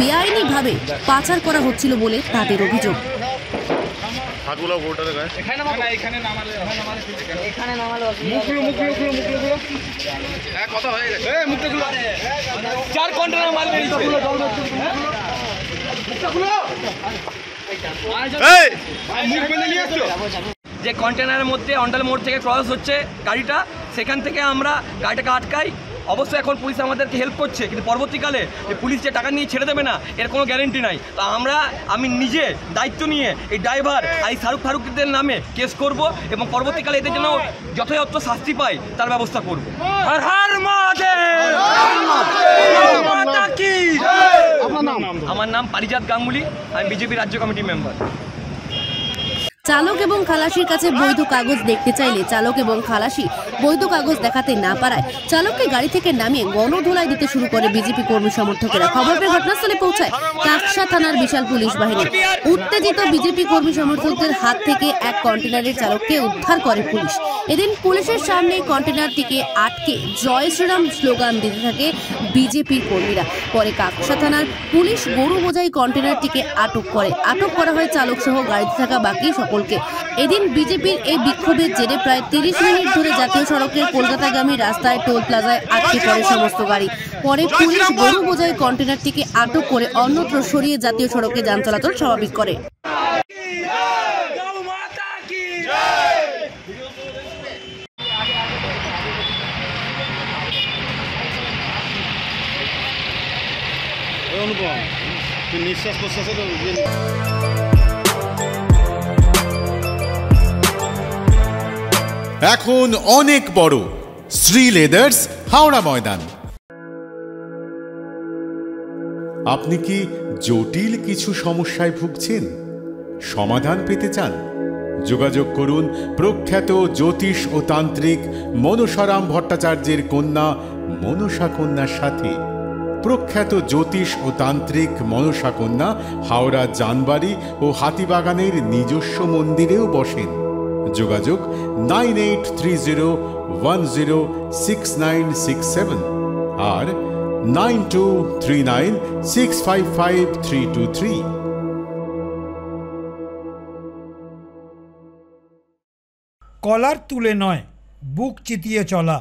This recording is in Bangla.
বেআইনিভাবে পাচার করা হচ্ছিল বলে তাদের অভিযোগ। যে কন্টেনারের মধ্যে অন্ডাল মোড় থেকে ক্রস হচ্ছে গাড়িটা, সেখান থেকে আমরা গাড়িটাকে আটকাই। অবশ্যই এখন পুলিশ আমাদেরকে হেল্প করছে, কিন্তু পরবর্তীকালে যে পুলিশ যে টাকা নিয়ে ছেড়ে দেবে না এর কোনো গ্যারেন্টি নাই। তো আমি নিজে দায়িত্ব নিয়ে এই ড্রাইভার আর এই ফারুকদের নামে কেস করব এবং পরবর্তীকালে এদের জন্য যথাযথ শাস্তি পায় তার ব্যবস্থা করব। আমার নাম পারিজাত গাঙ্গুলি, আমি বিজেপি রাজ্য কমিটি মেম্বার। চালক এবং খালাসির কাছে বৈধ কাগজ দেখতে চাইলে চালক এবং খালাসি বৈধ কাগজ দেখাতে না পারায় চালককে গাড়ি থেকে নামিয়ে গণধোলাই দিতে শুরু করে বিজেপি কর্মী সমর্থকেরা। খবর পেয়ে ঘটনাস্থলে পৌঁছায় কাকসা থানার বিশাল পুলিশ বাহিনী। উত্তেজিত বিজেপি কর্মী সমর্থকদের হাত থেকে এক কন্টেনারের চালককে উদ্ধার করে পুলিশ। এদিন পুলিশের সামনে কন্টেনারটিকে আটকে জয় শ্রীরাম স্লোগান দিতে থাকে বিজেপির কর্মীরা। পরে কাকসা থানার পুলিশ গরু বোঝাই কন্টেনারটিকে আটক করে। আটক করা হয় চালক সহ গাড়িতে থাকা বাকি সকলকে। এদিন বিজেপির এই বিক্ষোভের জেরে প্রায় 30 মিনিট ধরে জাতীয় সড়কের কলকাতাগামী রাস্তায় টোল প্লাজায় আটকে পড়ে সমস্ত গাড়ি। পরে পুলিশ গরু বোঝাই কন্টেনারটিকে আটক করে অন্যত্র সরিয়ে জাতীয় সড়কে যান চলাচল স্বাভাবিক করে। নিঃশ্বাস প্রশ্বাসে এখন অনেক বড় শ্রী লেদার্স হাওড়া ময়দান। আপনি কি জটিল কিছু সমস্যায় ভুগছেন, সমাধান পেতে চান? যোগাযোগ করুন প্রখ্যাত জ্যোতিষ ও তান্ত্রিক মনসারাম ভট্টাচার্যের কন্যা মনসা কন্যার সাথে। প্রখ্যাত জ্যোতিষ ও তান্ত্রিক মনসা কন্যা হাওড়া জানবাড়ি ও হাতিবাগানের নিজস্ব মন্দিরেও বসেন। যোগাযোগ 9830106967 আর 9239655323। কলার তুলে নয়, বুক চিতিয়ে চলা।